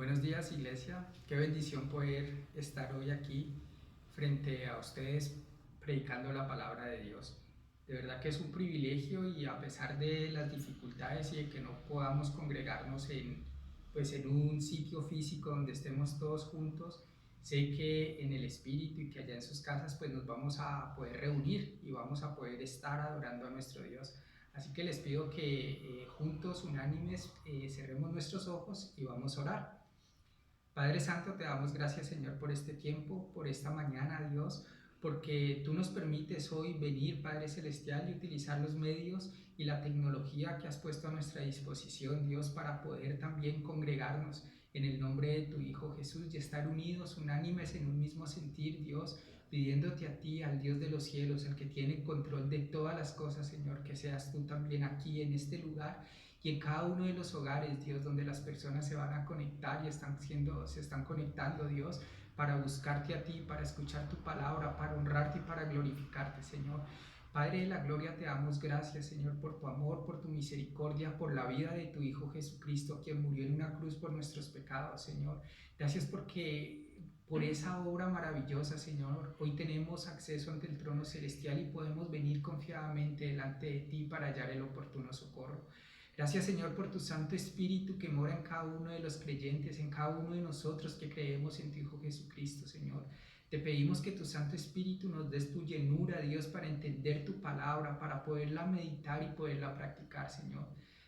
Buenos días, iglesia. Qué bendición poder estar hoy aquí frente a ustedes predicando la palabra de Dios. De verdad que es un privilegio y a pesar de las dificultades y de que no podamos congregarnos en un sitio físico donde estemos todos juntos, sé que en el Espíritu y que allá en sus casas pues nos vamos a poder reunir y vamos a poder estar adorando a nuestro Dios. Así que les pido que juntos, unánimes, cerremos nuestros ojos y vamos a orar. Padre Santo, te damos gracias, Señor, por este tiempo, por esta mañana, Dios, porque tú nos permites hoy venir, Padre Celestial, y utilizar los medios y la tecnología que has puesto a nuestra disposición, Dios, para poder también congregarnos en el nombre de tu Hijo Jesús y estar unidos, unánimes en un mismo sentir, Dios, pidiéndote a ti, al Dios de los cielos, el que tiene control de todas las cosas, Señor, que seas tú también aquí en este lugar y en cada uno de los hogares, Dios, donde las personas se van a conectar y se están conectando, Dios, para buscarte a ti, para escuchar tu palabra, para honrarte y para glorificarte, Señor. Padre de la gloria, te damos gracias, Señor, por tu amor, por tu misericordia, por la vida de tu Hijo Jesucristo, quien murió en una cruz por nuestros pecados, Señor. Gracias porque por esa obra maravillosa, Señor, hoy tenemos acceso ante el trono celestial y podemos venir confiadamente delante de ti para hallar el oportuno socorro. Gracias, Señor, por tu Santo Espíritu que mora en cada uno de los creyentes, en cada uno de nosotros que creemos en tu Hijo Jesucristo, Señor. Te pedimos que tu Santo Espíritu nos des tu llenura, Dios, para entender tu palabra, para poderla meditar y poderla practicar, Señor.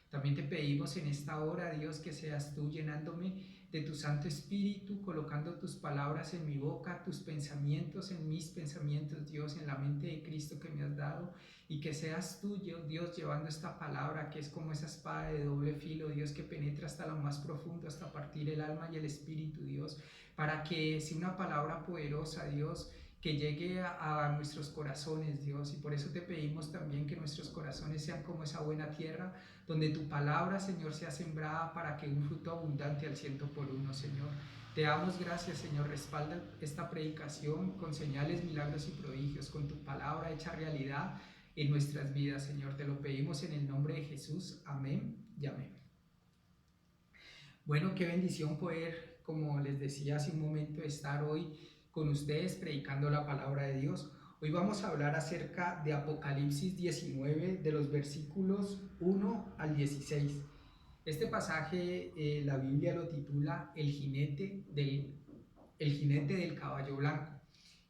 También te pedimos en esta hora, Dios, que seas tú llenándome de tu Santo Espíritu, colocando tus palabras en mi boca, tus pensamientos en mis pensamientos, Dios, en la mente de Cristo que me has dado, y que seas tú, Dios, llevando esta palabra que es como esa espada de doble filo, Dios, que penetra hasta lo más profundo, hasta partir el alma y el espíritu, Dios, para que sea una palabra poderosa, Dios, que llegue a nuestros corazones, Dios, y por eso te pedimos también que nuestros corazones sean como esa buena tierra, donde tu palabra, Señor, sea sembrada para que un fruto abundante al 100 por 1, Señor. Te damos gracias, Señor, respalda esta predicación con señales, milagros y prodigios, con tu palabra hecha realidad en nuestras vidas, Señor. Te lo pedimos en el nombre de Jesús. Amén y amén. Bueno, qué bendición poder, como les decía hace un momento, estar hoy con ustedes predicando la palabra de Dios. Hoy vamos a hablar acerca de Apocalipsis 19, de los versículos 1 al 16. Este pasaje, la Biblia lo titula el jinete del caballo blanco.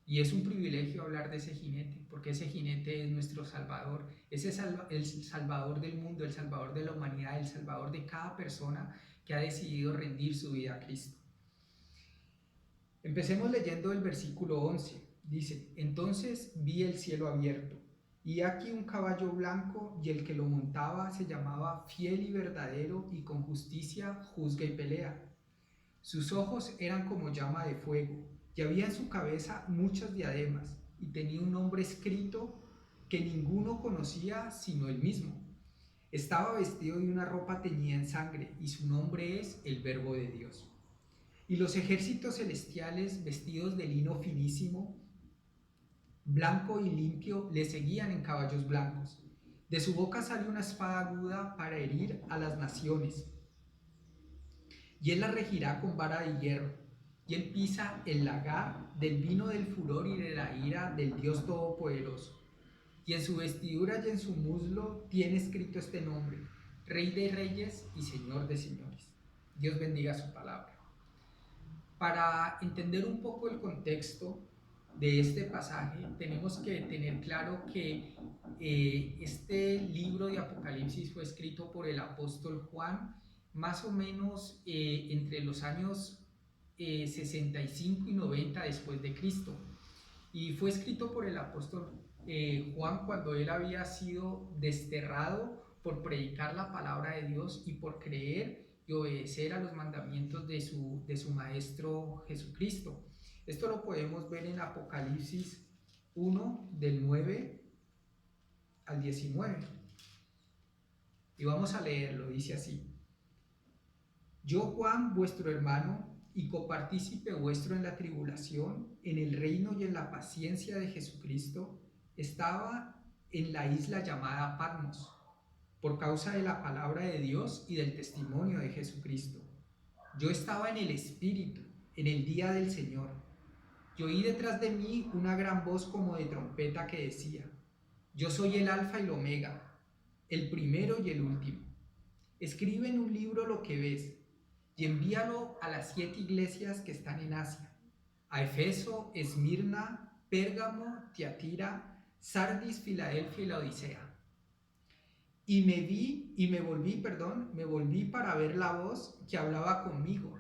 Y es un privilegio hablar de ese jinete, porque ese jinete es nuestro Salvador, es el Salvador del mundo, el Salvador de la humanidad, el Salvador de cada persona que ha decidido rendir su vida a Cristo. Empecemos leyendo el versículo 11. Dice: entonces vi el cielo abierto, y aquí un caballo blanco, y el que lo montaba se llamaba Fiel y Verdadero, y con justicia juzga y pelea. Sus ojos eran como llama de fuego, y había en su cabeza muchas diademas, y tenía un nombre escrito que ninguno conocía sino él mismo. Estaba vestido de una ropa teñida en sangre, y su nombre es el Verbo de Dios. Y los ejércitos celestiales, vestidos de lino finísimo, blanco y limpio, le seguían en caballos blancos. De su boca sale una espada aguda para herir a las naciones, y él la regirá con vara de hierro, y él pisa el lagar del vino del furor y de la ira del Dios Todopoderoso. Y en su vestidura y en su muslo tiene escrito este nombre: Rey de Reyes y Señor de Señores. Dios bendiga su palabra. Para entender un poco el contexto de este pasaje, tenemos que tener claro que este libro de Apocalipsis fue escrito por el apóstol Juan, más o menos entre los años 65 y 90 después de Cristo. Y fue escrito por el apóstol Juan cuando él había sido desterrado por predicar la palabra de Dios y por creer y obedecer a los mandamientos de su maestro Jesucristo. Esto lo podemos ver en Apocalipsis 1, del 9 al 19. Y vamos a leerlo, dice así: yo, Juan, vuestro hermano y copartícipe vuestro en la tribulación, en el reino y en la paciencia de Jesucristo, estaba en la isla llamada Patmos, por causa de la palabra de Dios y del testimonio de Jesucristo. Yo estaba en el Espíritu, en el día del Señor, y oí detrás de mí una gran voz como de trompeta que decía: yo soy el Alfa y el Omega, el primero y el último. Escribe en un libro lo que ves y envíalo a las 7 iglesias que están en Asia: a Efeso, Esmirna, Pérgamo, Tiatira, Sardis, Filadelfia y la Odisea. Y me volví para ver la voz que hablaba conmigo,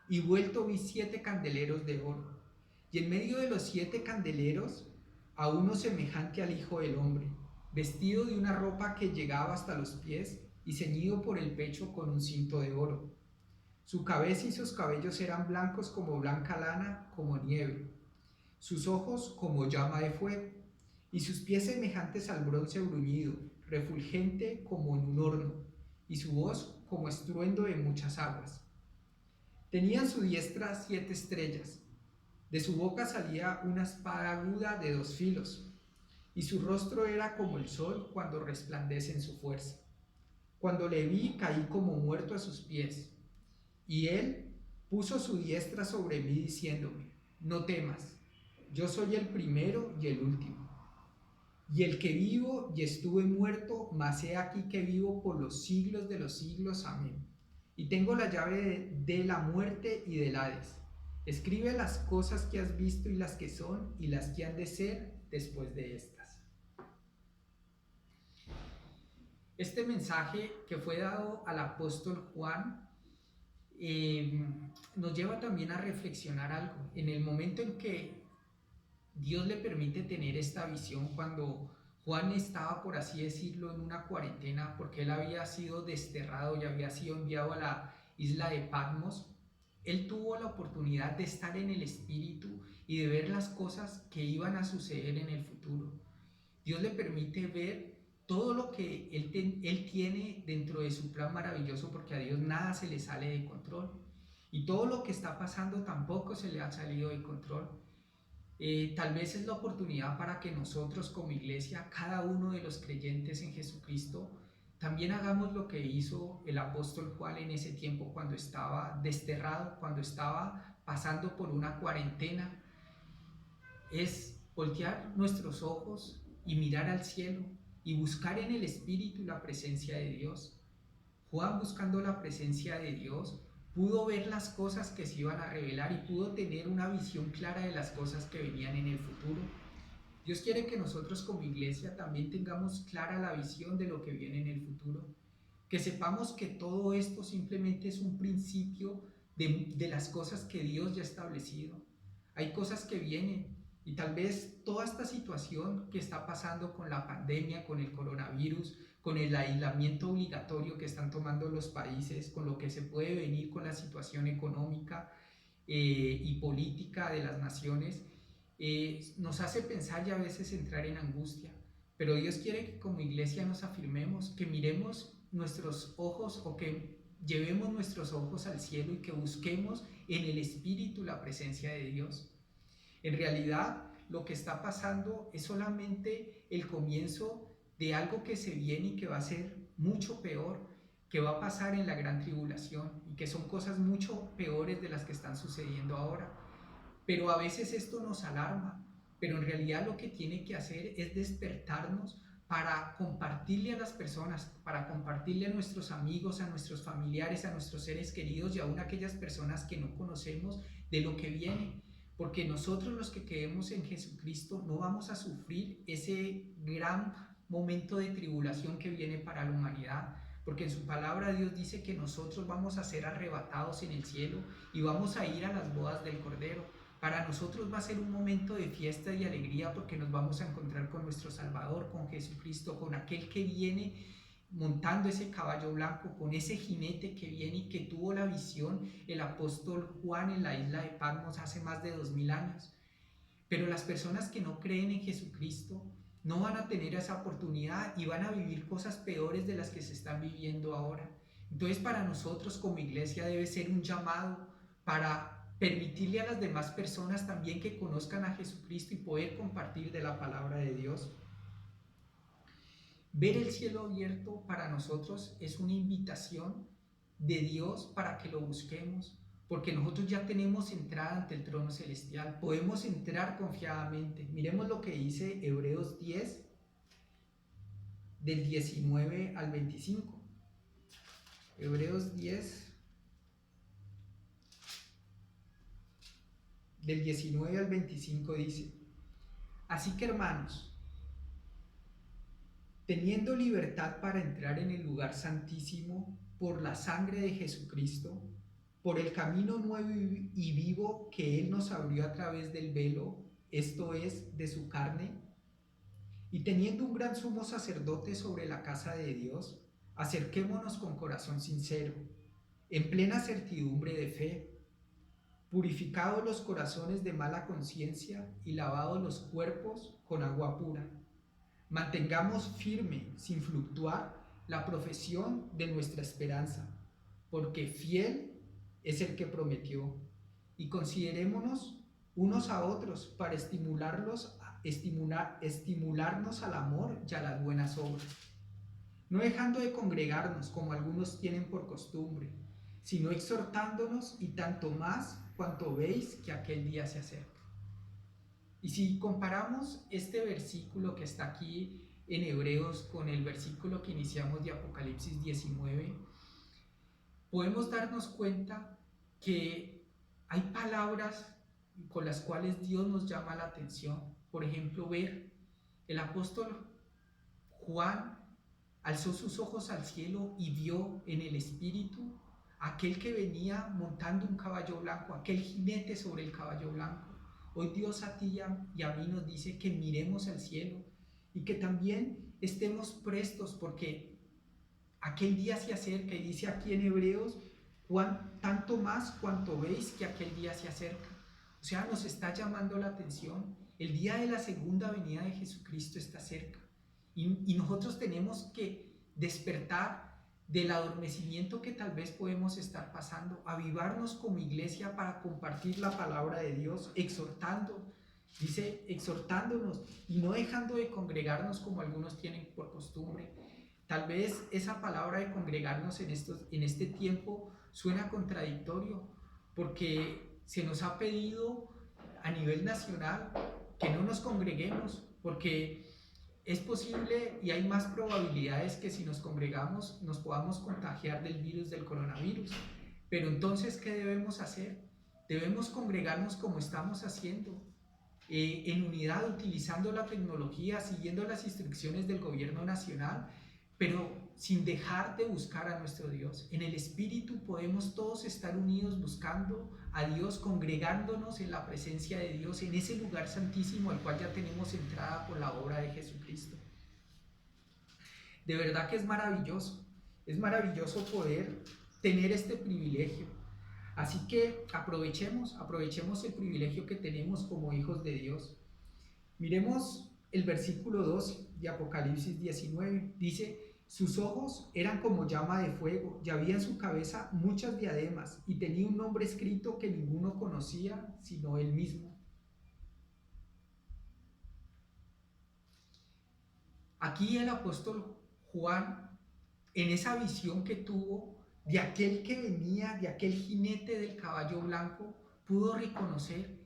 y vuelto vi 7 candeleros de oro, y en medio de los 7 candeleros a uno semejante al Hijo del Hombre, vestido de una ropa que llegaba hasta los pies y ceñido por el pecho con un cinto de oro. Su cabeza y sus cabellos eran blancos como blanca lana, como nieve, sus ojos como llama de fuego, y sus pies semejantes al bronce bruñido, refulgente como en un horno, y su voz como estruendo de muchas aguas. Tenía en su diestra 7 estrellas, de su boca salía una espada aguda de 2 filos, y su rostro era como el sol cuando resplandece en su fuerza. Cuando le vi, caí como muerto a sus pies, y él puso su diestra sobre mí diciéndome: no temas, yo soy el primero y el último, y el que vivo y estuve muerto, mas he aquí que vivo por los siglos de los siglos. Amén. Y tengo la llave de la muerte y del Hades. Escribe las cosas que has visto y las que son y las que han de ser después de estas. Este mensaje que fue dado al apóstol Juan nos lleva también a reflexionar algo. En el momento en que Dios le permite tener esta visión, cuando Juan estaba, por así decirlo, en una cuarentena, porque él había sido desterrado y había sido enviado a la isla de Patmos, él tuvo la oportunidad de estar en el Espíritu y de ver las cosas que iban a suceder en el futuro. Dios le permite ver todo lo que él tiene dentro de su plan maravilloso, porque a Dios nada se le sale de control. Y todo lo que está pasando tampoco se le ha salido de control. Tal vez es la oportunidad para que nosotros como iglesia, cada uno de los creyentes en Jesucristo, también hagamos lo que hizo el apóstol Juan en ese tiempo cuando estaba desterrado, cuando estaba pasando por una cuarentena. Es voltear nuestros ojos y mirar al cielo y buscar en el Espíritu la presencia de Dios. Juan, buscando la presencia de Dios, pudo ver las cosas que se iban a revelar y pudo tener una visión clara de las cosas que venían en el futuro. Dios quiere que nosotros como iglesia también tengamos clara la visión de lo que viene en el futuro, que sepamos que todo esto simplemente es un principio de las cosas que Dios ya ha establecido. Hay cosas que vienen, y tal vez toda esta situación que está pasando con la pandemia, con el coronavirus, con el aislamiento obligatorio que están tomando los países, con lo que se puede venir con la situación económica y política de las naciones, nos hace pensar y a veces entrar en angustia. Pero Dios quiere que como iglesia nos afirmemos, que miremos nuestros ojos, o que llevemos nuestros ojos al cielo y que busquemos en el Espíritu la presencia de Dios. En realidad, lo que está pasando es solamente el comienzo de algo que se viene y que va a ser mucho peor, que va a pasar en la gran tribulación, y que son cosas mucho peores de las que están sucediendo ahora. Pero a veces esto nos alarma, pero en realidad lo que tiene que hacer es despertarnos para compartirle a las personas, para compartirle a nuestros amigos, a nuestros familiares, a nuestros seres queridos y aún a aquellas personas que no conocemos de lo que viene. Porque nosotros, los que creemos en Jesucristo, no vamos a sufrir ese gran momento de tribulación que viene para la humanidad, porque en su palabra Dios dice que nosotros vamos a ser arrebatados en el cielo y vamos a ir a las bodas del Cordero. Para nosotros va a ser un momento de fiesta y alegría, porque nos vamos a encontrar con nuestro Salvador, con Jesucristo, con aquel que viene montando ese caballo blanco, con ese jinete que viene y que tuvo la visión el apóstol Juan en la isla de Patmos hace más de 2000 años. Pero las personas que no creen en Jesucristo no van a tener esa oportunidad y van a vivir cosas peores de las que se están viviendo ahora. Entonces, para nosotros como iglesia debe ser un llamado para permitirle a las demás personas también que conozcan a Jesucristo y poder compartir de la palabra de Dios. Ver el cielo abierto para nosotros es una invitación de Dios para que lo busquemos, porque nosotros ya tenemos entrada ante el trono celestial, podemos entrar confiadamente. Miremos lo que dice Hebreos 10, del 19 al 25. Hebreos 10, del 19 al 25 dice: así que, hermanos, teniendo libertad para entrar en el lugar santísimo por la sangre de Jesucristo, por el camino nuevo y vivo que Él nos abrió a través del velo, esto es, de su carne, y teniendo un gran sumo sacerdote sobre la casa de Dios, acerquémonos con corazón sincero, en plena certidumbre de fe, purificados los corazones de mala conciencia y lavados los cuerpos con agua pura. Mantengamos firme, sin fluctuar, la profesión de nuestra esperanza, porque fiel es el que prometió. Y considerémonos unos a otros para estimularnos al amor y a las buenas obras, no dejando de congregarnos como algunos tienen por costumbre, sino exhortándonos, y tanto más cuanto veis que aquel día se acerca. Y si comparamos este versículo que está aquí en Hebreos con el versículo que iniciamos de Apocalipsis 19, podemos darnos cuenta que hay palabras con las cuales Dios nos llama la atención. Por ejemplo, ver el apóstol Juan alzó sus ojos al cielo y vio en el Espíritu aquel que venía montando un caballo blanco, aquel jinete sobre el caballo blanco. Hoy Dios a ti y a mí nos dice que miremos al cielo y que también estemos prestos, porque aquel día se acerca, y dice aquí en Hebreos: tanto más cuanto veis que aquel día se acerca. O sea, nos está llamando la atención. El día de la segunda venida de Jesucristo está cerca, y nosotros tenemos que despertar del adormecimiento que tal vez podemos estar pasando, avivarnos como iglesia para compartir la palabra de Dios, exhortándonos y no dejando de congregarnos como algunos tienen por costumbre. Tal vez esa palabra de congregarnos en este tiempo suena contradictorio, porque se nos ha pedido a nivel nacional que no nos congreguemos, porque es posible y hay más probabilidades que si nos congregamos nos podamos contagiar del virus del coronavirus. Pero entonces, ¿qué debemos hacer? Debemos congregarnos como estamos haciendo, en unidad, utilizando la tecnología, siguiendo las instrucciones del gobierno nacional, pero sin dejar de buscar a nuestro Dios. En el Espíritu podemos todos estar unidos buscando a Dios, congregándonos en la presencia de Dios, en ese lugar santísimo al cual ya tenemos entrada por la obra de Jesucristo. De verdad que es maravilloso poder tener este privilegio. Así que aprovechemos el privilegio que tenemos como hijos de Dios. Miremos el versículo 2 de Apocalipsis 19. Dice: sus ojos eran como llama de fuego, y había en su cabeza muchas diademas, y tenía un nombre escrito que ninguno conocía sino él mismo. Aquí el apóstol Juan, en esa visión que tuvo de aquel que venía, de aquel jinete del caballo blanco, pudo reconocer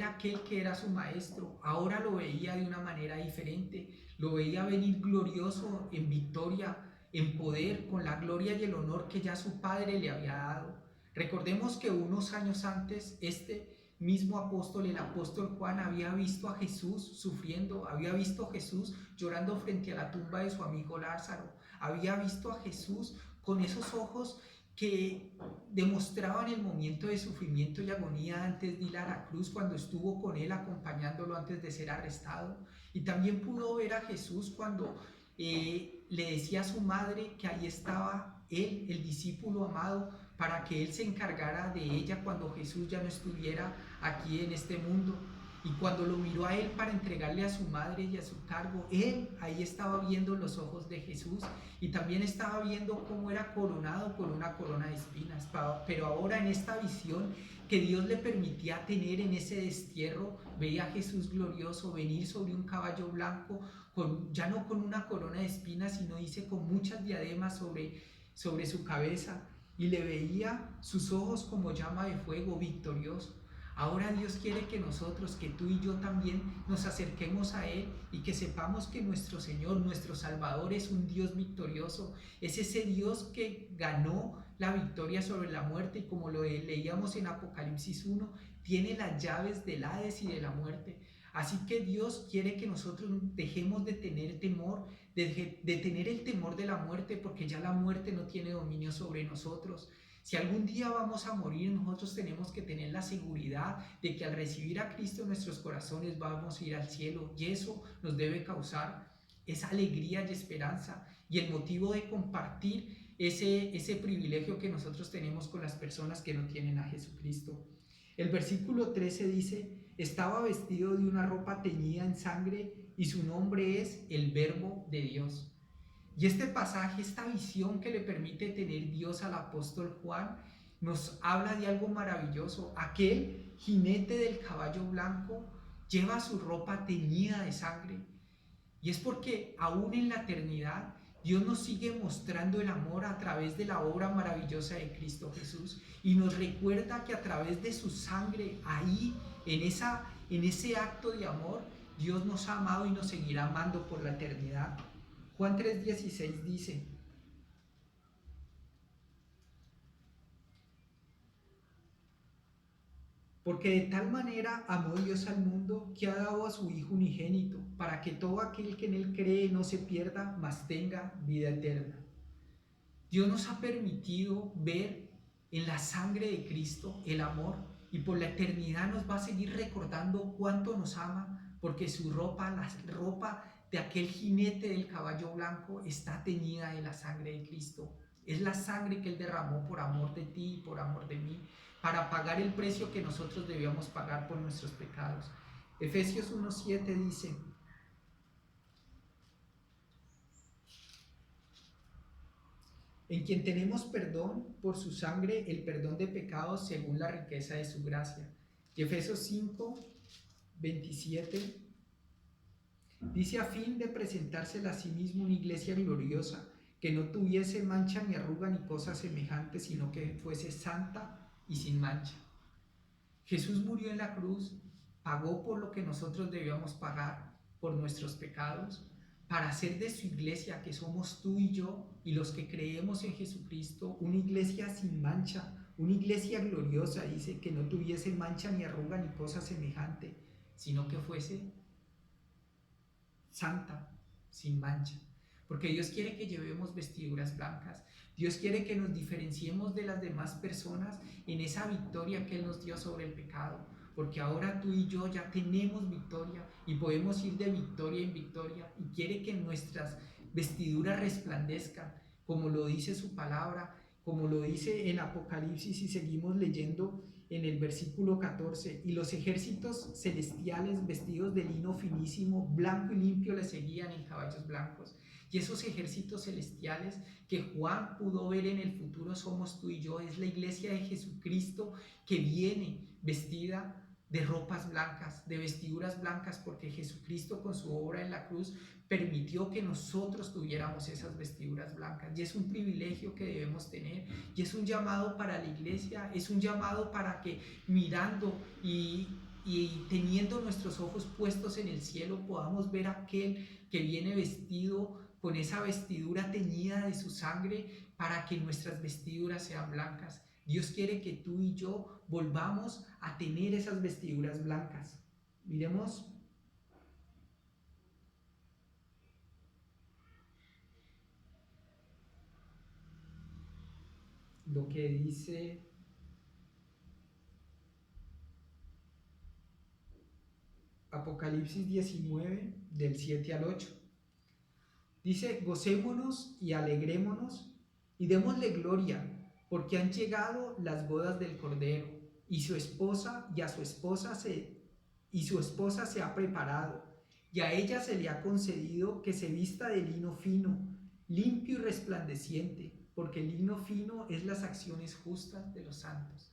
a aquel que era su maestro. Ahora lo veía de una manera diferente, lo veía venir glorioso, en victoria, en poder, con la gloria y el honor que ya su padre le había dado. Recordemos que unos años antes este mismo apóstol, el apóstol Juan, había visto a Jesús sufriendo, había visto a Jesús llorando frente a la tumba de su amigo Lázaro, había visto a Jesús con esos ojos que demostraban el momento de sufrimiento y agonía antes de ir a la cruz, cuando estuvo con él acompañándolo antes de ser arrestado. Y también pudo ver a Jesús cuando le decía a su madre que ahí estaba él, el discípulo amado, para que él se encargara de ella cuando Jesús ya no estuviera aquí en este mundo. Y cuando lo miró a él para entregarle a su madre y a su cargo, él ahí estaba viendo los ojos de Jesús, y también estaba viendo cómo era coronado con una corona de espinas. Pero ahora, en esta visión que Dios le permitía tener en ese destierro, veía a Jesús glorioso venir sobre un caballo blanco, ya no con una corona de espinas, sino dice con muchas diademas sobre sobre su cabeza y le veía sus ojos como llama de fuego, victorioso. Ahora Dios quiere que nosotros, que tú y yo también nos acerquemos a Él y que sepamos que nuestro Señor, nuestro Salvador es un Dios victorioso. Es ese Dios que ganó la victoria sobre la muerte y como lo leíamos en Apocalipsis 1, tiene las llaves del Hades y de la muerte. Así que Dios quiere que nosotros dejemos de tener temor, de tener el temor de la muerte, porque ya la muerte no tiene dominio sobre nosotros. Si algún día vamos a morir, nosotros tenemos que tener la seguridad de que al recibir a Cristo en nuestros corazones vamos a ir al cielo, y eso nos debe causar esa alegría y esperanza y el motivo de compartir ese privilegio que nosotros tenemos con las personas que no tienen a Jesucristo. El versículo 13 dice: estaba vestido de una ropa teñida en sangre y su nombre es el Verbo de Dios. Y este pasaje, esta visión que le permite tener Dios al apóstol Juan, nos habla de algo maravilloso. Aquel jinete del caballo blanco lleva su ropa teñida de sangre. Y es porque aún en la eternidad Dios nos sigue mostrando el amor a través de la obra maravillosa de Cristo Jesús. Y nos recuerda que a través de su sangre, ahí, en ese acto de amor, Dios nos ha amado y nos seguirá amando por la eternidad. Juan 3:16 dice: porque de tal manera amó Dios al mundo que ha dado a su Hijo unigénito, para que todo aquel que en Él cree no se pierda, mas tenga vida eterna. Dios nos ha permitido ver en la sangre de Cristo el amor, y por la eternidad nos va a seguir recordando cuánto nos ama, porque su ropa, la ropa de aquel jinete del caballo blanco, está teñida de la sangre de Cristo. Es la sangre que Él derramó por amor de ti y por amor de mí, para pagar el precio que nosotros debíamos pagar por nuestros pecados. Efesios 1:7 dice: en quien tenemos perdón por su sangre, el perdón de pecados según la riqueza de su gracia. Y Efesios 5:27 dice: a fin de presentársela a sí mismo una iglesia gloriosa, que no tuviese mancha ni arruga ni cosa semejante, sino que fuese santa y sin mancha. Jesús murió en la cruz, pagó por lo que nosotros debíamos pagar por nuestros pecados, para hacer de su iglesia, que somos tú y yo y los que creemos en Jesucristo, una iglesia sin mancha, una iglesia gloriosa. Dice que no tuviese mancha ni arruga ni cosa semejante, sino que fuese santa, sin mancha. Porque Dios quiere que llevemos vestiduras blancas. Dios quiere que nos diferenciemos de las demás personas en esa victoria que Él nos dio sobre el pecado. Porque ahora tú y yo ya tenemos victoria y podemos ir de victoria en victoria. Y quiere que nuestras vestiduras resplandezcan, como lo dice su palabra, como lo dice en Apocalipsis, y seguimos leyendo en el versículo 14: y los ejércitos celestiales vestidos de lino finísimo, blanco y limpio, le seguían en caballos blancos. Y esos ejércitos celestiales que Juan pudo ver en el futuro somos tú y yo. Es la iglesia de Jesucristo que viene vestida de ropas blancas, de vestiduras blancas, porque Jesucristo con su obra en la cruz permitió que nosotros tuviéramos esas vestiduras blancas. Y es un privilegio que debemos tener, y es un llamado para la iglesia, es un llamado para que mirando y teniendo nuestros ojos puestos en el cielo podamos ver a aquel que viene vestido con esa vestidura teñida de su sangre, para que nuestras vestiduras sean blancas. Dios quiere que tú y yo volvamos a tener esas vestiduras blancas. Miremos lo que dice Apocalipsis 19, del 7 al 8. Dice: gocémonos y alegrémonos y démosle gloria, porque han llegado las bodas del Cordero, y su esposa se ha preparado, y a ella se le ha concedido que se vista de lino fino, limpio y resplandeciente, porque el lino fino es las acciones justas de los santos.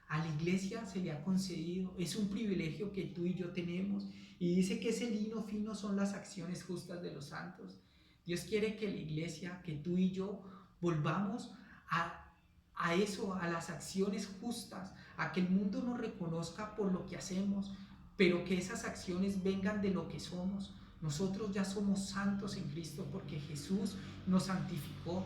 A la iglesia se le ha concedido, es un privilegio que tú y yo tenemos, y dice que ese lino fino son las acciones justas de los santos. Dios quiere que la iglesia, que tú y yo Volvamos a eso, a las acciones justas, a que el mundo nos reconozca por lo que hacemos, pero que esas acciones vengan de lo que somos. Nosotros ya somos santos en Cristo porque Jesús nos santificó,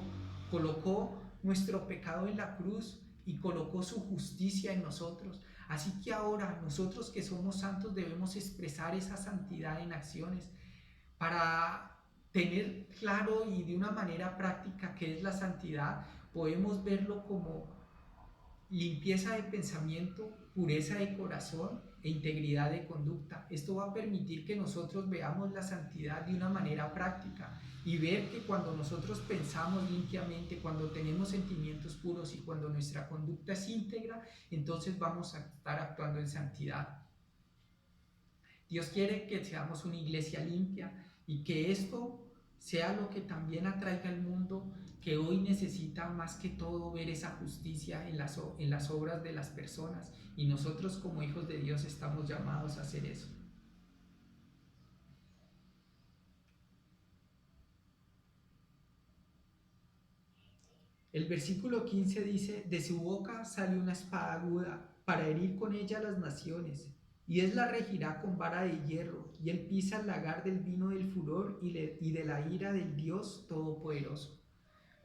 colocó nuestro pecado en la cruz y colocó su justicia en nosotros. Así que ahora nosotros que somos santos debemos expresar esa santidad en acciones para tener claro y de una manera práctica qué es la santidad. Podemos verlo como limpieza de pensamiento, pureza de corazón e integridad de conducta. Esto va a permitir que nosotros veamos la santidad de una manera práctica y ver que cuando nosotros pensamos limpiamente, cuando tenemos sentimientos puros y cuando nuestra conducta es íntegra, entonces vamos a estar actuando en santidad. Dios quiere que seamos una iglesia limpia y que esto sea lo que también atraiga al mundo que hoy necesita más que todo ver esa justicia en las obras de las personas, y nosotros como hijos de Dios estamos llamados a hacer eso. El versículo 15 dice: de su boca sale una espada aguda para herir con ella a las naciones, y él la regirá con vara de hierro, y él pisa el lagar del vino del furor y de la ira del Dios Todopoderoso.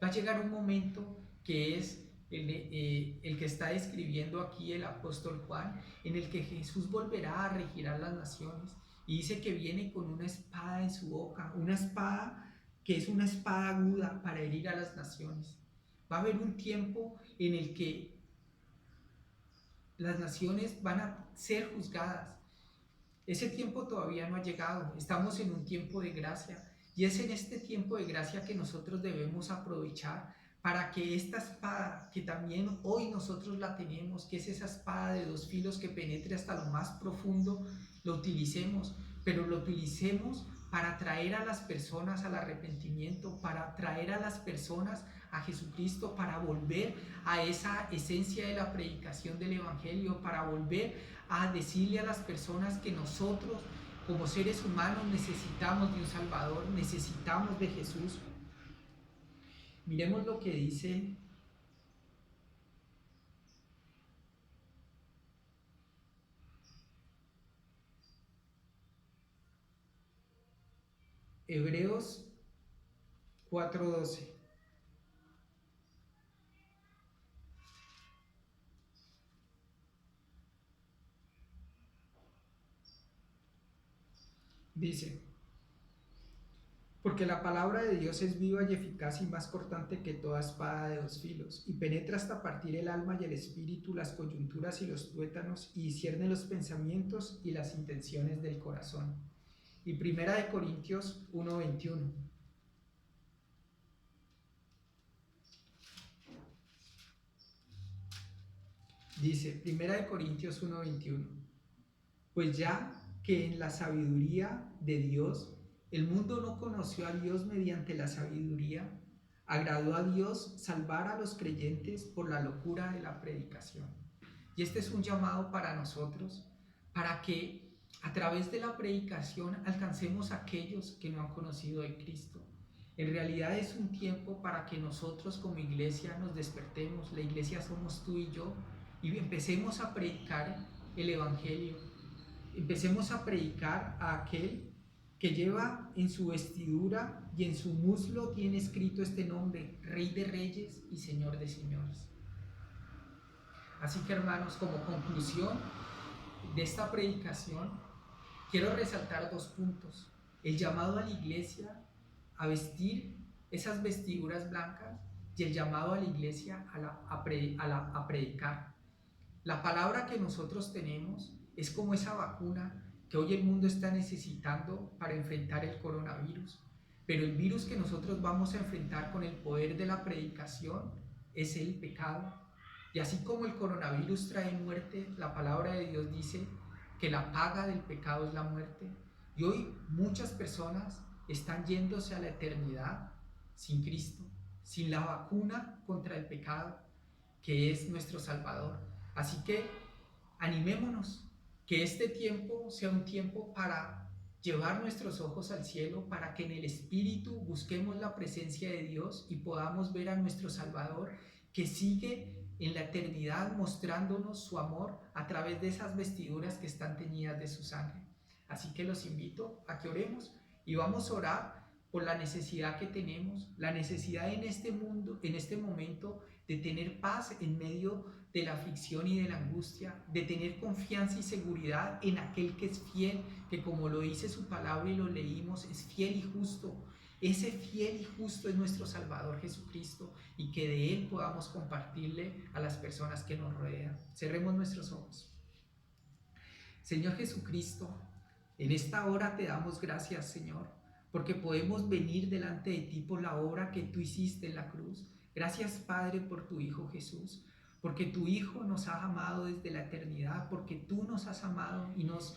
Va a llegar un momento que es el que está describiendo aquí el apóstol Juan, en el que Jesús volverá a regir a las naciones, y dice que viene con una espada en su boca, una espada que es una espada aguda para herir a las naciones. Va a haber un tiempo en el que las naciones van a ser juzgadas. Ese tiempo todavía no ha llegado, estamos en un tiempo de gracia, y es en este tiempo de gracia que nosotros debemos aprovechar para que esta espada, que también hoy nosotros la tenemos, que es esa espada de dos filos que penetre hasta lo más profundo, lo utilicemos, pero lo utilicemos para traer a las personas al arrepentimiento, para traer a las personas a Jesucristo, para volver a esa esencia de la predicación del Evangelio, para volver a decirle a las personas que nosotros como seres humanos necesitamos de un Salvador, necesitamos de Jesús. Miremos lo que dice Hebreos 4:12. Dice: porque la palabra de Dios es viva y eficaz y más cortante que toda espada de dos filos, y penetra hasta partir el alma y el espíritu, las coyunturas y los tuétanos, y discierne los pensamientos y las intenciones del corazón. Y Primera de Corintios 1:21. Dice, Primera de Corintios 1:21, pues ya que en la sabiduría de Dios el mundo no conoció a Dios mediante la sabiduría, agradó a Dios salvar a los creyentes por la locura de la predicación. Y este es un llamado para nosotros, para que a través de la predicación alcancemos a aquellos que no han conocido de Cristo. En realidad es un tiempo para que nosotros como iglesia nos despertemos. La iglesia somos tú y yo, y empecemos a predicar el Evangelio. Empecemos a predicar a aquel que lleva en su vestidura y en su muslo tiene escrito este nombre: Rey de Reyes y Señor de Señores. Así que, hermanos, como conclusión de esta predicación, quiero resaltar dos puntos: el llamado a la iglesia a vestir esas vestiduras blancas y el llamado a la iglesia a predicar. La palabra que nosotros tenemos es como esa vacuna que hoy el mundo está necesitando para enfrentar el coronavirus. Pero el virus que nosotros vamos a enfrentar con el poder de la predicación es el pecado. Y así como el coronavirus trae muerte, la palabra de Dios dice que la paga del pecado es la muerte. Y hoy muchas personas están yéndose a la eternidad sin Cristo, sin la vacuna contra el pecado, que es nuestro Salvador. Así que animémonos, que este tiempo sea un tiempo para llevar nuestros ojos al cielo para que en el Espíritu busquemos la presencia de Dios y podamos ver a nuestro Salvador que sigue en la eternidad mostrándonos su amor a través de esas vestiduras que están teñidas de su sangre. Así que los invito a que oremos y vamos a orar por la necesidad que tenemos, la necesidad en este mundo, en este momento, de tener paz en medio de la aflicción y de la angustia, de tener confianza y seguridad en aquel que es fiel, que como lo dice su palabra y lo leímos, es fiel y justo. Ese fiel y justo es nuestro Salvador Jesucristo, y que de Él podamos compartirle a las personas que nos rodean. Cerremos nuestros ojos. Señor Jesucristo, en esta hora te damos gracias, Señor, porque podemos venir delante de ti por la obra que tú hiciste en la cruz. Gracias, Padre, por tu Hijo Jesús, porque tu Hijo nos ha amado desde la eternidad, porque tú nos has amado y nos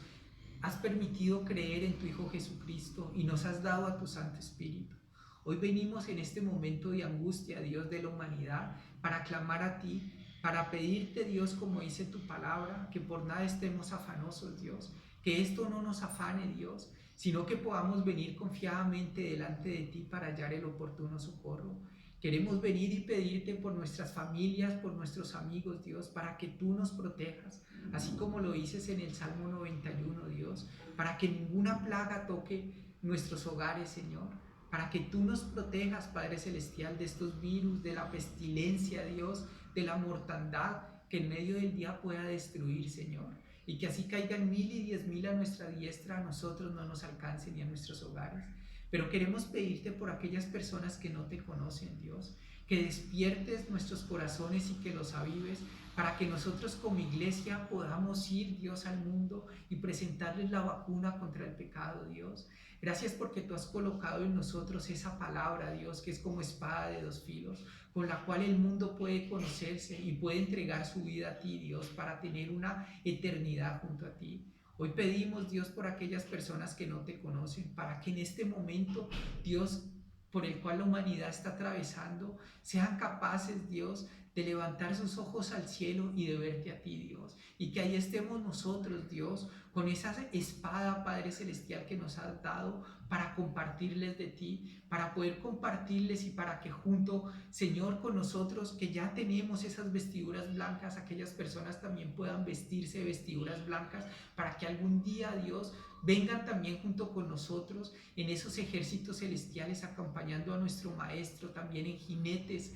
has permitido creer en tu Hijo Jesucristo y nos has dado a tu Santo Espíritu. Hoy venimos en este momento de angustia, Dios de la humanidad, para clamar a ti, para pedirte, Dios, como dice tu palabra, que por nada estemos afanosos, Dios, que esto no nos afane, Dios, sino que podamos venir confiadamente delante de ti para hallar el oportuno socorro. Queremos venir y pedirte por nuestras familias, por nuestros amigos, Dios, para que tú nos protejas, así como lo dices en el Salmo 91, Dios, para que ninguna plaga toque nuestros hogares, Señor, para que tú nos protejas, Padre Celestial, de estos virus, de la pestilencia, Dios, de la mortandad que en medio del día pueda destruir, Señor, y que así caigan 1000 y 10.000 a nuestra diestra, a nosotros no nos alcancen ni a nuestros hogares. Pero queremos pedirte por aquellas personas que no te conocen, Dios, que despiertes nuestros corazones y que los avives, para que nosotros como iglesia podamos ir, Dios, al mundo y presentarles la vacuna contra el pecado, Dios. Gracias porque tú has colocado en nosotros esa palabra, Dios, que es como espada de dos filos, con la cual el mundo puede conocerse y puede entregar su vida a ti, Dios, para tener una eternidad junto a ti. Hoy pedimos, Dios, por aquellas personas que no te conocen, para que en este momento, Dios, por el cual la humanidad está atravesando, sean capaces, Dios, de levantar sus ojos al cielo y de verte a ti, Dios. Y que ahí estemos nosotros, Dios, con esa espada, Padre Celestial, que nos has dado para compartirles de ti, para poder compartirles y para que junto, Señor, con nosotros, que ya tenemos esas vestiduras blancas, aquellas personas también puedan vestirse de vestiduras blancas, para que algún día, Dios, vengan también junto con nosotros en esos ejércitos celestiales, acompañando a nuestro Maestro también en jinetes,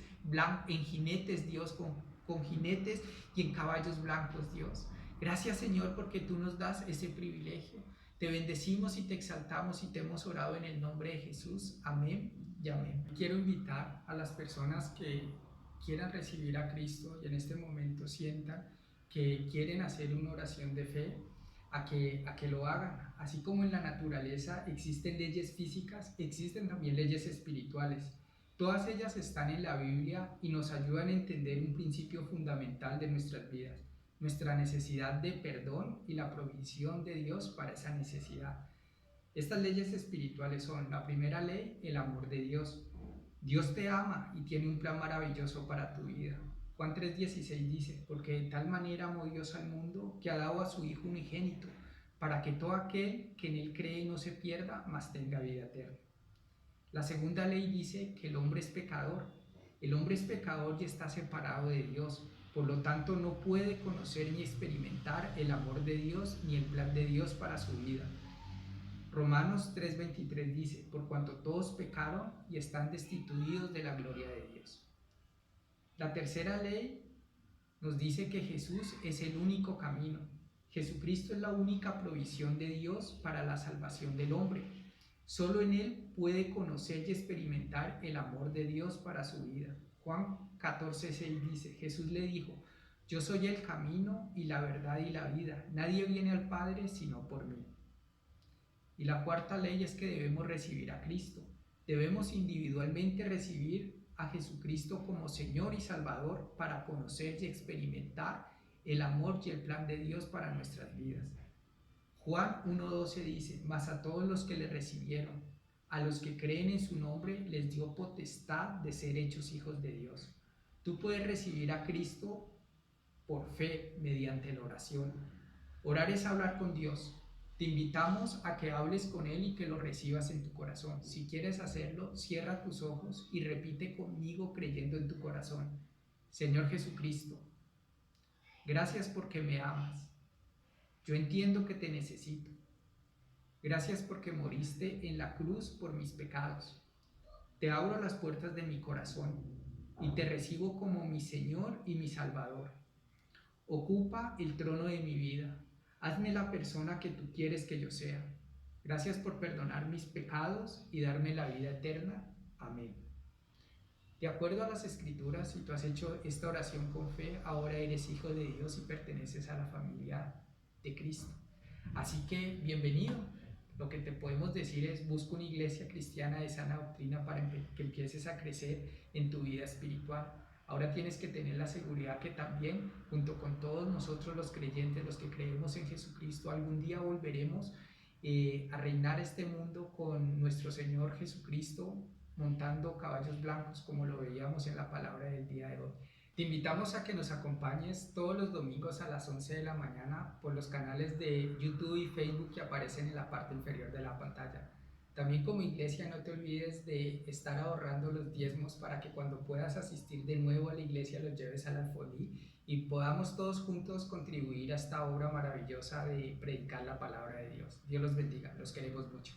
Dios, con jinetes y en caballos blancos, Dios. Gracias, Señor, porque tú nos das ese privilegio. Te bendecimos y te exaltamos y te hemos orado en el nombre de Jesús. Amén y amén. Quiero invitar a las personas que quieran recibir a Cristo y en este momento sientan que quieren hacer una oración de fe, a que lo hagan. Así como en la naturaleza existen leyes físicas, existen también leyes espirituales. Todas ellas están en la Biblia y nos ayudan a entender un principio fundamental de nuestras vidas: nuestra necesidad de perdón y la provisión de Dios para esa necesidad. Estas leyes espirituales son: la primera ley, el amor de Dios. Dios te ama y tiene un plan maravilloso para tu vida. Juan 3:16 dice: porque de tal manera amó Dios al mundo que ha dado a su Hijo unigénito, para que todo aquel que en él cree no se pierda, mas tenga vida eterna. La segunda ley dice que el hombre es pecador. El hombre es pecador y está separado de Dios. Por lo tanto, no puede conocer ni experimentar el amor de Dios ni el plan de Dios para su vida. Romanos 3:23 dice: por cuanto todos pecaron y están destituidos de la gloria de Dios. La tercera ley nos dice que Jesús es el único camino. Jesucristo es la única provisión de Dios para la salvación del hombre. Solo en Él puede conocer y experimentar el amor de Dios para su vida. Juan 14:6 dice: Jesús le dijo: yo soy el camino y la verdad y la vida. Nadie viene al Padre sino por mí. Y la cuarta ley es que debemos recibir a Cristo. Debemos individualmente recibir a Jesucristo como Señor y Salvador para conocer y experimentar el amor y el plan de Dios para nuestras vidas. Juan 1:12 dice: mas a todos los que le recibieron, a los que creen en su nombre, les dio potestad de ser hechos hijos de Dios. Tú puedes recibir a Cristo por fe mediante la oración. Orar es hablar con Dios. Te invitamos a que hables con Él y que lo recibas en tu corazón. Si quieres hacerlo, cierra tus ojos y repite conmigo creyendo en tu corazón. Señor Jesucristo, gracias porque me amas. Yo entiendo que te necesito. Gracias porque moriste en la cruz por mis pecados. Te abro las puertas de mi corazón y te recibo como mi Señor y mi Salvador. Ocupa el trono de mi vida. Hazme la persona que tú quieres que yo sea. Gracias por perdonar mis pecados y darme la vida eterna. Amén. De acuerdo a las Escrituras, si tú has hecho esta oración con fe, ahora eres hijo de Dios y perteneces a la familia de Cristo. Así que bienvenido. Lo que te podemos decir es: busca una iglesia cristiana de sana doctrina para que empieces a crecer en tu vida espiritual. Ahora tienes que tener la seguridad que también, junto con todos nosotros los creyentes, los que creemos en Jesucristo, algún día volveremos a reinar este mundo con nuestro Señor Jesucristo, montando caballos blancos, como lo veíamos en la palabra del día de hoy. Te invitamos a que nos acompañes todos los domingos a las 11 de la mañana por los canales de YouTube y Facebook que aparecen en la parte inferior de la pantalla. También, como iglesia, no te olvides de estar ahorrando los diezmos para que cuando puedas asistir de nuevo a la iglesia los lleves al alfolí y podamos todos juntos contribuir a esta obra maravillosa de predicar la palabra de Dios. Dios los bendiga, los queremos mucho.